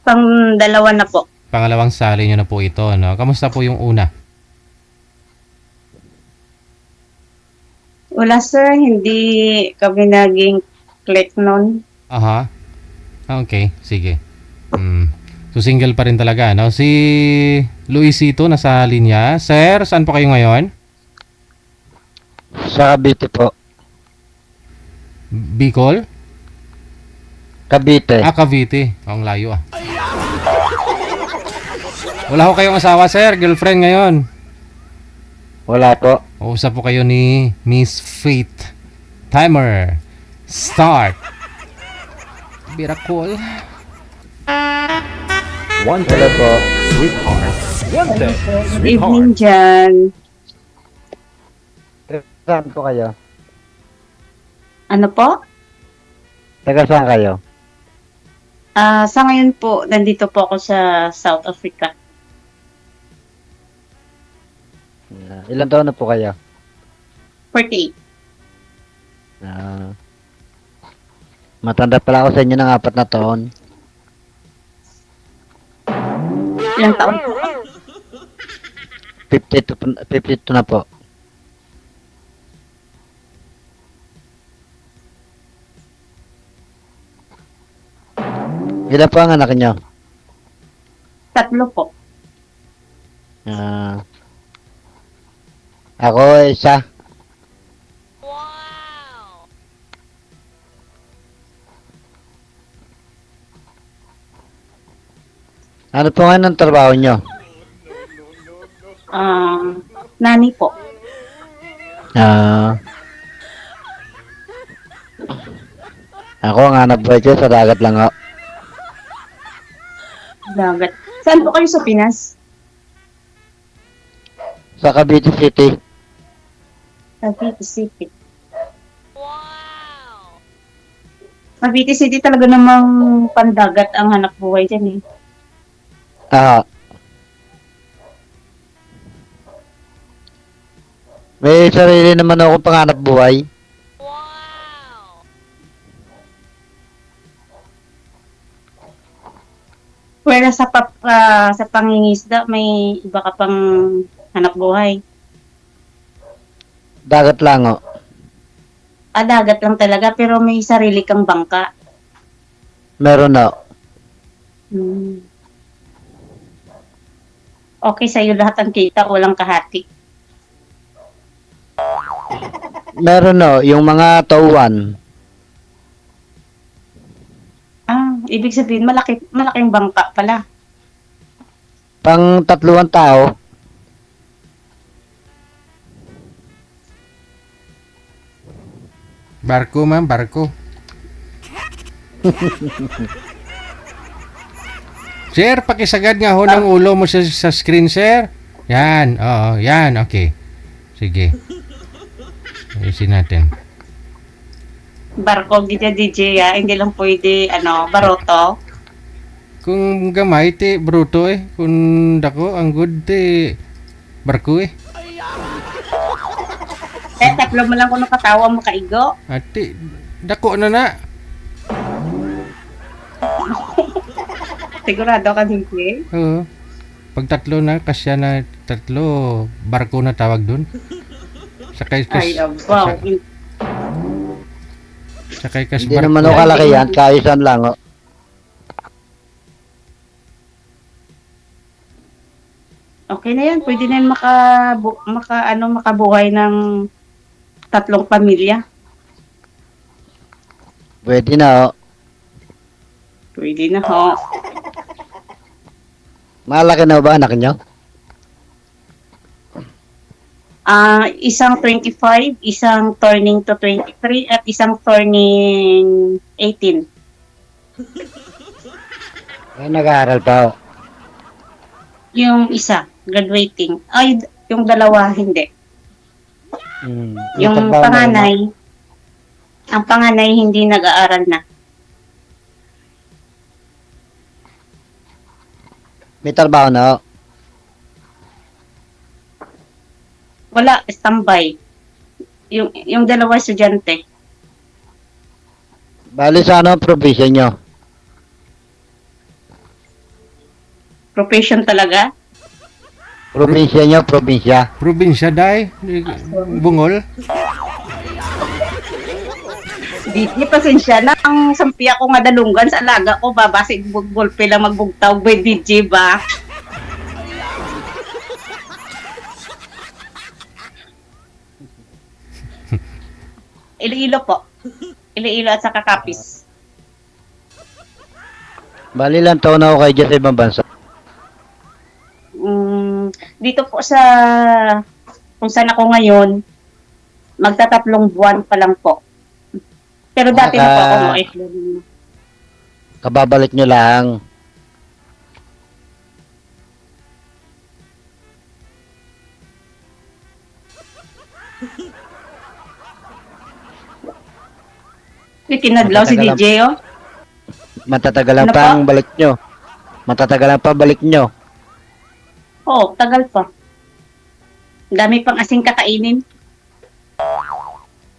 Pang-dalawa na po. Pangalawang sali nyo na po ito, no? Kamusta po yung una? Wala sir, hindi kami naging click nun. Aha. Okay, sige. So single pa rin talaga, no? Si Luisito nasa linya. Sir, saan po kayo ngayon? Sa Cavite po. Bicol? Cavite. Cavite. Ang layo ah. Wala ko kayong asawa, sir. Girlfriend ngayon. Wala po. Uusap po kayo ni Miss Faith. Timer. Start. Miracle. One Wala day, po. sweetheart. One day, Good sweetheart. evening dyan. Saan po kayo? Ano po? Taga saan kayo? Sa ngayon po, nandito po ako sa South Africa. Ilan taon na po kayo? 48. Matanda pala ako sa inyo ng 4 na taon. Ilang taon po? 52 na po. Ilan po ang anak niyo? 3 po. Ako isa. Ano po ngayon ang trabaho niyo? Nani po. Ako ang hanap buhay ko sa dagat lang ako. Dagat. Saan po kayo sa Pinas? Sa Cavite City. Cavite City. Cavite City talaga namang pandagat ang hanap buhay dyan eh. May sarili naman ako panghanap buhay. Wala sa pangingisda, may iba ka pang hanap buhay. Dagat lang o. Dagat lang talaga, pero may sarili kang bangka. Meron na. Okay sa'yo lahat ang kita, walang kahati. Meron na. Yung mga tauwan. Ibig sabihin, malaking bangka pala. Pang 3 tao. Barko, ma'am. Barko. Sir, pakisagad nga ho ng ulo mo sa screen, sir. Yan. Oo, yan. Okay. Sige. Ayusin natin. Barko, gita DJ, hindi lang pwede, baroto. Kung gamay, te, bruto eh. Kung dako, ang good, te, barko eh. Tatlo mo lang kung nakatawa mo kaigo. Ate, dako na na. Sigurado ka, DJ? Oo. Pag tatlo na, kasya na tatlo, barko na tawag dun. Sakay kas... Ay, wow. Sakay kas Hindi barko. naman ako kalaki yan. Kaisan lang o. Okay na yan. Pwede na yan makabuhay ng 3 pamilya. Pwede na o. Pwede na ho. Malaki na ba anak niyo? Isang 25, isang turning to 23, at isang turning 18. Nag-aaral pa o. Yung isa, graduating. Ay, yung dalawa, hindi. Yung trabaho na panganay, ang panganay hindi nag-aaral na. May trabaho na o. Wala, standby. Yung dalawa estudyante. Bali sa ano ang probinsya nyo? Profession talaga? Probinsya nyo, probinsya. Probinsya, day? Bungol? Di pasensya na. Ang sampi ako nga dalunggan sa alaga ko, babasig bulpe lang magbugtaw by DJ ba? Iloilo po. Iloilo at saka Capiz. Bali lang taon na ako kayo dyan sa ibang bansa. Dito po sa kung saan ako ngayon, magtatatlong buwan pa lang po. Pero dati na po ako OFW. Kababalik nyo lang. Tinadlaw si Matatagal DJ, oh. Matatagalan Ano pa pa? ang balik nyo. Matatagalan pa balik nyo. Oo, tagal pa. Dami pang asing kakainin.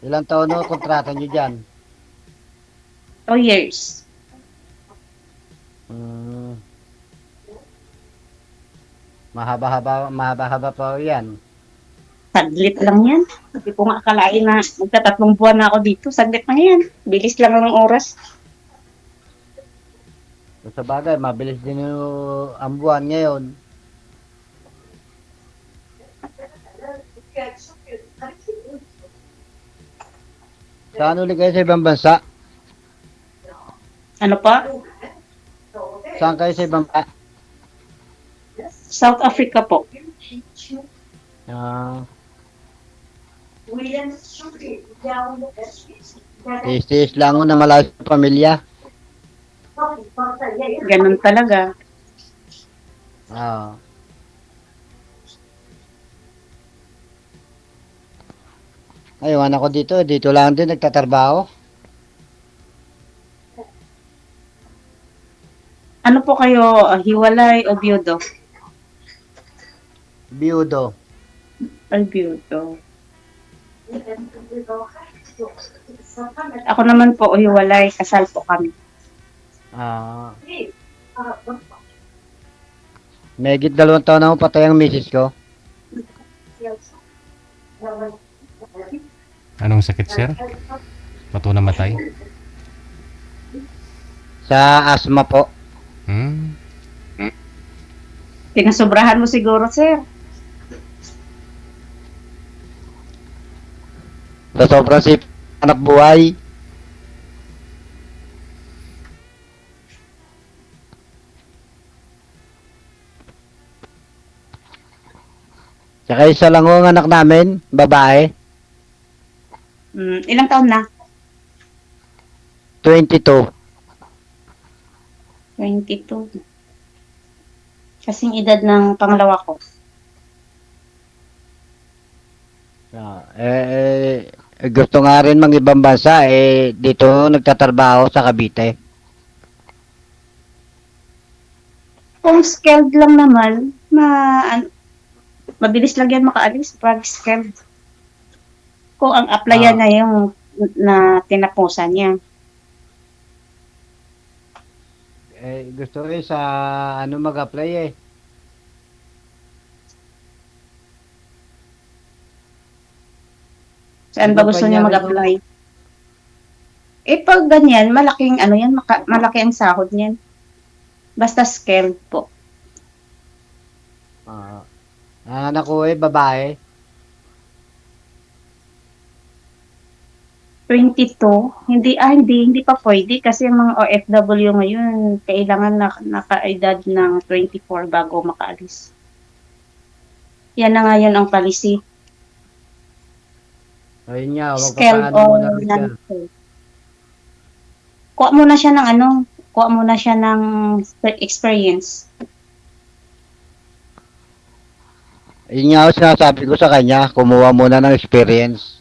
Ilang taon na kontrata nyo dyan? 2 years. Mahaba-haba pa yan. Saglit lang yan. Hindi ko nga akalain na magtatatlong buwan na ako dito. Saglit lang yan. Bilis lang ng oras. Sa bagay, mabilis din ang buwan ngayon. Saan ulit kayo sa ibang bansa? Ano pa? Saan kayo sa ibang bansa? South Africa po. Ah, tis lang ako na malayo sa pamilya. Ganun talaga. Ah. Ayun, ako dito lang din nagtatrabaho. Ano po kayo, hiwalay o biyudo? Biyudo. Ay, biyudo. Ako naman po, hiwalay. Kasal po kami. Ah. Megit 2 taon na ako patay ang misis ko. Anong sakit, sir? Bato na matay? Sa asma po. Pinasobrahan mo siguro, sir. Sa sobrang sip anak buhay. Tsaka isa lang ang anak namin, babae, Ilang taon na? 22. 22. Kasing edad ng pangalawa ko. Gusto nga rin mang ibang bansa, dito nagtatrabaho sa Cavite. Kung skilled lang naman, mabilis lang yan makaalis pag skilled. Kung ang applyan na yung na tinapusan niya. Gusto rin sa mag-apply Saan ba gusto niya mag-apply? Pag ganyan, malaking malaki ang sahod niyan. Basta skilled po. Anak ko babae. 22, hindi pa pwede kasi ang mga OFW ngayon kailangan naka-edad ng 24 bago makaalis. Yan na ngayon ang policy. Ayun nga, Skilled magpapaano o muna rin siya. non-skilled. Kuha muna siya ng experience. Ayun nga, sinasabi ko sa kanya, kumuha muna ng experience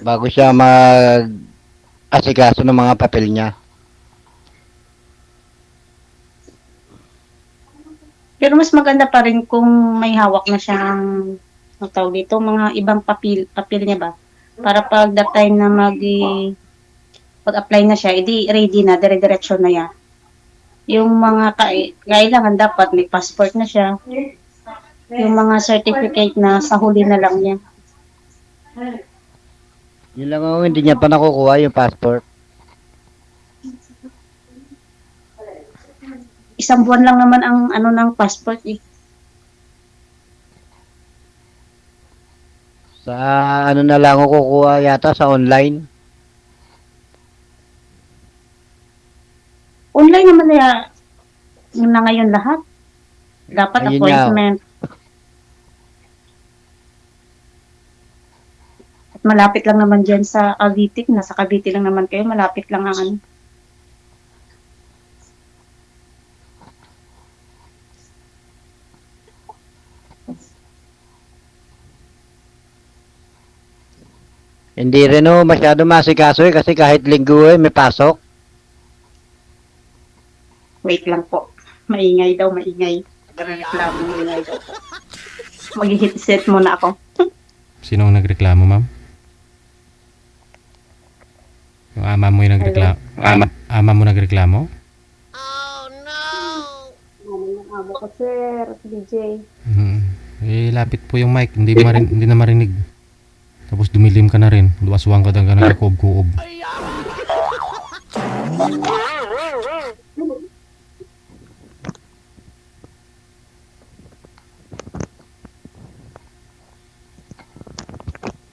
bago siya mag-asikaso ng mga papel niya. Pero mas maganda pa rin kung may hawak na siyang mga ibang papel niya ba? Para pag that time na pag-apply na siya, edi ready na, dire-diretso na yan. Yung mga kailangan dapat may passport na siya. Yung mga certificate na sa huli na lang niya. Yun lang ako, hindi niya pa nakukuha yung passport. Isang buwan lang naman ang ano ng passport eh. Sa ano na lang ako kukuha yata sa online. Online naman na ngayon lahat. Dapat Ayun appointment. At malapit lang naman dyan sa Cavite. Nasa Cavite lang naman kayo. Malapit lang ang ano. Hindi rin masyado masikaso kasi kahit linggo may pasok. Wait lang po. Maingay daw, maingay. Nagreklamo, maingay daw. Mag-headset muna ako. Sinong nagreklamo, ma'am? Yung ama mo yung nagreklamo? Ama mo nagreklamo? Abo ko, sir. DJ. Lapit po yung mic, hindi na marinig. Tapos dumilim ka na rin. Luwaswang ka na nagkakuob-kuob.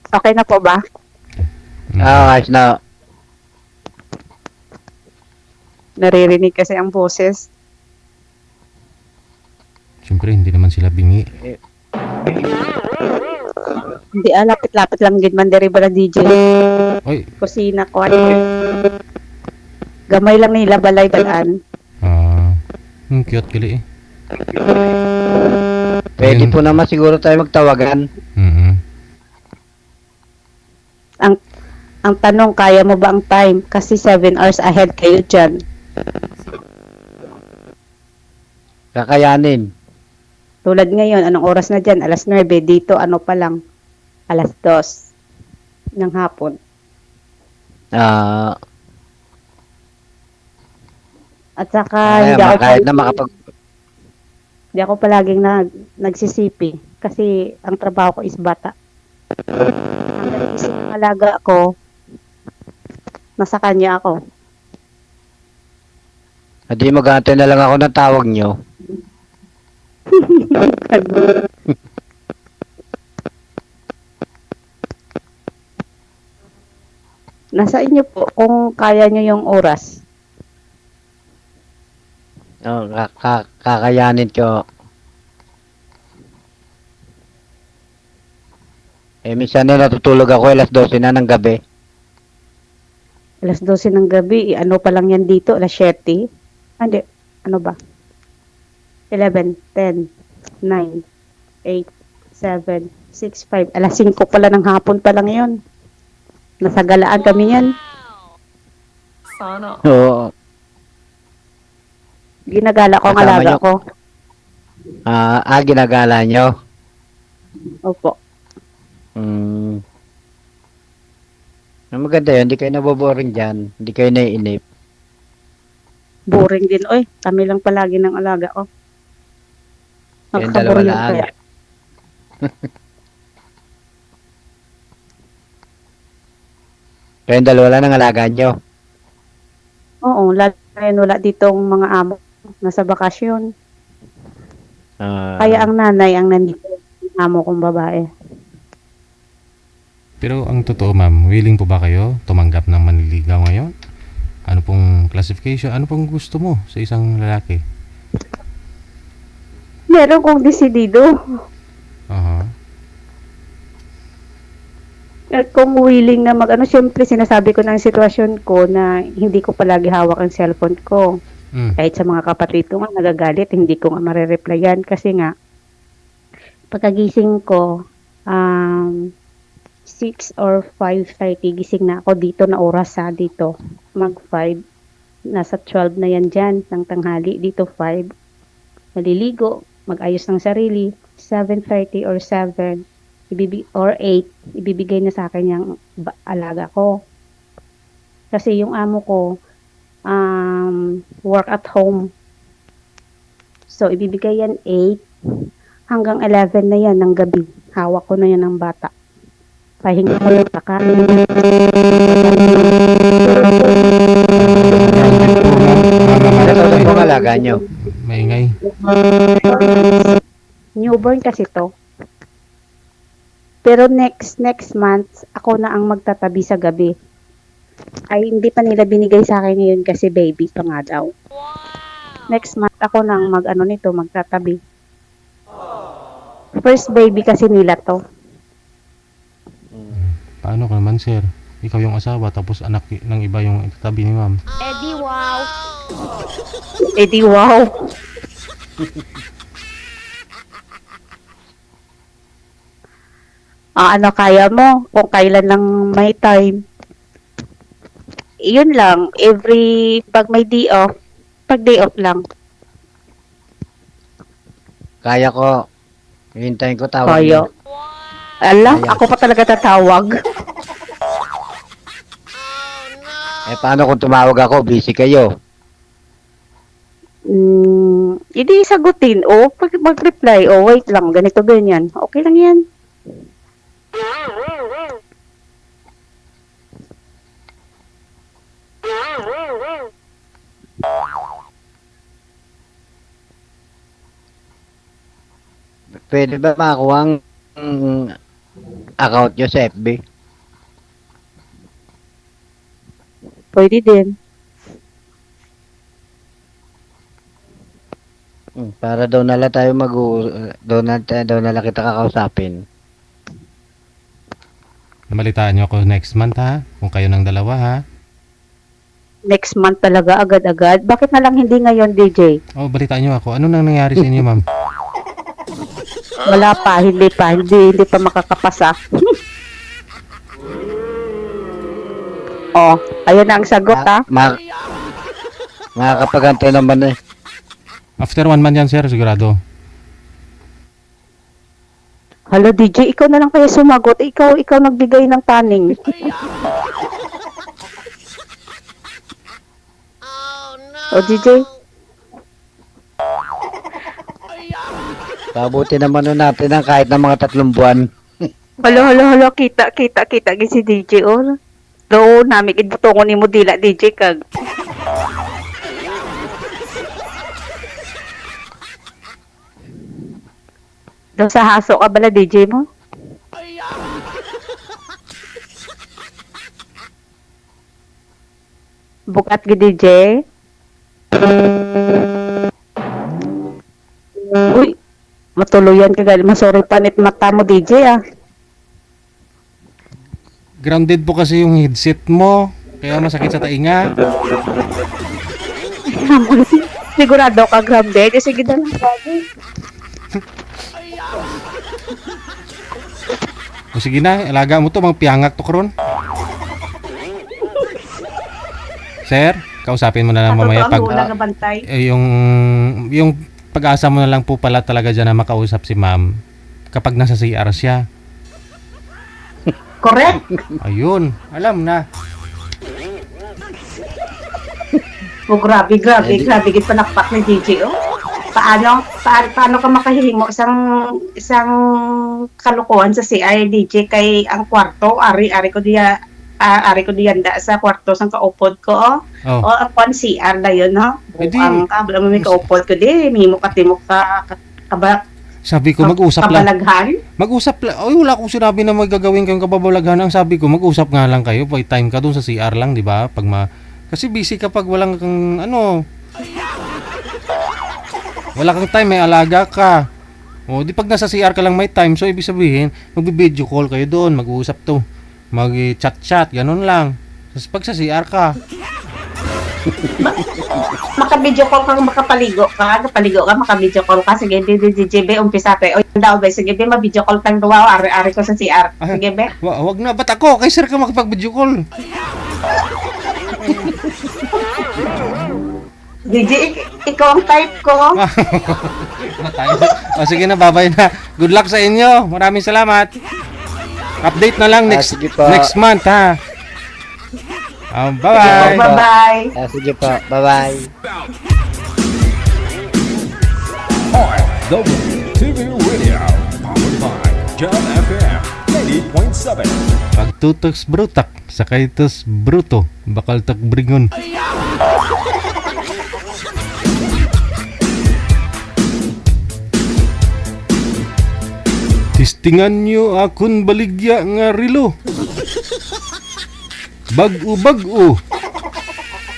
Okay na po ba? Ayos na. Naririnig kasi ang boses. Siyempre, hindi naman sila bingi. Hindi, lapit-lapit lang din man diri ba na DJ. Oy, Kusina ko. Gamay lang nila balay balaan. cute kili eh. Pwede Ayun. po naman siguro tayo magtawagan. Ang tanong, kaya mo ba ang time? Kasi 7 hours ahead kayo dyan. Kakayanin. Tulad ngayon, anong oras na dyan? Alas 9. Dito, ano pa lang? Alas 2 ng hapon. At saka, hindi ako palaging nagsisipi. Kasi ang trabaho ko is bata. Hanggang isip ng alaga ko, nasa kanya ako. Hindi mag-aantay na lang ako ng tawag nyo. Nasa inyo po kung kaya nyo yung oras. Kakayanin ko. Minsan na natutulog ako alas 12 na ng gabi. Alas 12 ng gabi, ano pa lang yan dito? Alas 7? Hindi, ano ba? 11, 10, 9, 8, 7, 6, 5. Alas 5 pala ng hapon pa lang yun. Nasa galaan kami yan. Oo. Ginagala ko ang Kasama alaga nyo? ko. Ginagala nyo. Opo. Maganda yun, hindi kayo naboboring dyan. Hindi kayo naiinip. Boring din. Oy, kami lang palagi ng alaga ko. Kayong dalawa Magkaboring lang. kaya. Kayong dalawa lang ang alaga nyo. Oo, lalo ngayon wala ditong mga amo. Nasa bakasyon. Kaya ang nanay ang nandito. Amo kong babae. Pero ang totoo, ma'am, willing po ba kayo tumanggap ng manliligaw ngayon? Ano pong classification? Ano pong gusto mo sa isang lalaki? Meron kong desidido. At kung willing na syempre sinasabi ko ng sitwasyon ko na hindi ko palagi hawak ang cellphone ko. Kahit sa mga kapatid ko nga nagagalit, hindi ko nga marireplyan kasi nga pagkagising ko 6 or 5:30 gising na ako dito na oras dito. Mag 5. Nasa 12 na yan dyan ng tanghali. Dito 5. Maliligo, mag-ayos ng sarili. 7:30 or 7 or 8, ibibigay na sa akin yung alaga ko. Kasi yung amo ko, work at home. So, ibibigay yan 8 hanggang 11 na yan ng gabi. Hawak ko na yan ng bata. Pahinga ko lang pakain. Ano sa mga alaga nyo? Maingay. Newborn kasi to. Pero next month, ako na ang magtatabi sa gabi. Ay, hindi pa nila binigay sa akin ngayon kasi baby pa nga daw. Next month, ako na ang magtatabi. First baby kasi nila to. Paano ka naman, sir? Ikaw yung asawa, tapos anak ng iba yung tabi ni ma'am. Eh di wow. Ano kaya mo? Kung kailan lang may time. Yun lang. Pag may day off, pag day off lang. Kaya ko. Hintayin ko tawag Kaya. nyo. Ala, Kaya. ako pa talaga tatawag. Eh, paano kung tumawag ako? Busy kayo. Hindi sagutin. Pag mag-reply. Wait lang. Ganito, ganyan. Okay lang yan. Pwede ba makakuha ang account nyo sa FB? Pwede din. Para daw nala tayo daw na lang kita kakausapin. Balitaan niyo ako next month, ha? Kung kayo ng dalawa, ha? Next month talaga, agad-agad. Bakit na lang hindi ngayon, DJ? Oh, balitaan niyo ako. Ano nang nangyari sa inyo, ma'am? Wala pa, hindi pa makakapasa. Ayun na ang sagot, ha? Makakapagantay naman eh. After 1 month yan, sir, sigurado. Hello, DJ, ikaw na lang kaya sumagot. Ikaw nagbigay ng taning. DJ? Pabuti naman nun natin ang kahit na mga 3 buwan. Halo, kita, si DJ, Do, namin ibutongon ni mo dila, DJ, kag. Do, sa haso ka bala, DJ mo? Bukat gi DJ? Uy, matuluyan ka gali. Masori panit mata mo, DJ, ah. Grounded po kasi yung headset mo. Kaya masakit sa tainga. Sigurado ka, grounded. Sige na lang, bago. O sige na, alaga mo to, mga piyangak to karon. Sir, kausapin mo na lang mamaya pag yung pag-asa mo na lang po pala talaga dyan na makausap si ma'am kapag nasa CR siya. Correct. Ayun, alam na. Grabe, gid panakpak ni DJ, Paano ka makahihimo isang kalukuhan sa CR, DJ, kay ang kwarto, ari ko diyan da sa kwarto sang kaupod ko, Oh. O ang pan CR na yun, Ang kabla mo may kaupod ko di, mimo katimok ka Sabi ko mag-usap lang. kabalaghan. Mag-usap lang. Ay, wala akong sinabi na magagawin kayong kababalaghan. Ang sabi ko, mag-usap nga lang kayo. Pag time ka dun sa CR lang, di ba? Kasi busy kapag walang kang wala kang time, may alaga ka. O, di pag nasa CR ka lang may time, so ibig sabihin, magbi-video call kayo doon, mag-uusap to. Mag-chat-chat, ganun lang. Tapos pag sa CR ka, Maka-video call ka, makapaligo ka, maka-video call ka. Sige, DJ be, umpisa pe. O yun daw be, sige be, ma-video call tang duwa, ari ko sa CR. Sige be. wag na, ba't ako? Kay sir ka makapag-video call. DJ, ikaw ang type ko. O sige na, babay na. Good luck sa inyo. Maraming salamat. Update na lang next sige po. next month, ha. Bye-bye. Bye-bye. Sige po, bye-bye. OFW TV Radio, powered by Jam FM 80.7. Pagtutoks brutak, sakay tos bruto, bakal tak bringon. Tistingan nyo akon baligya nga rilo. Bag-o,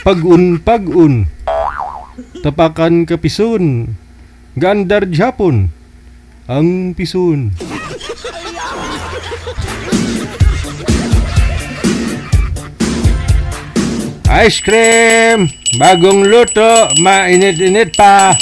pag-un, tapakan kapison, gandar Japon, ang pison. Ice cream! Bagong luto, mainit-init pa.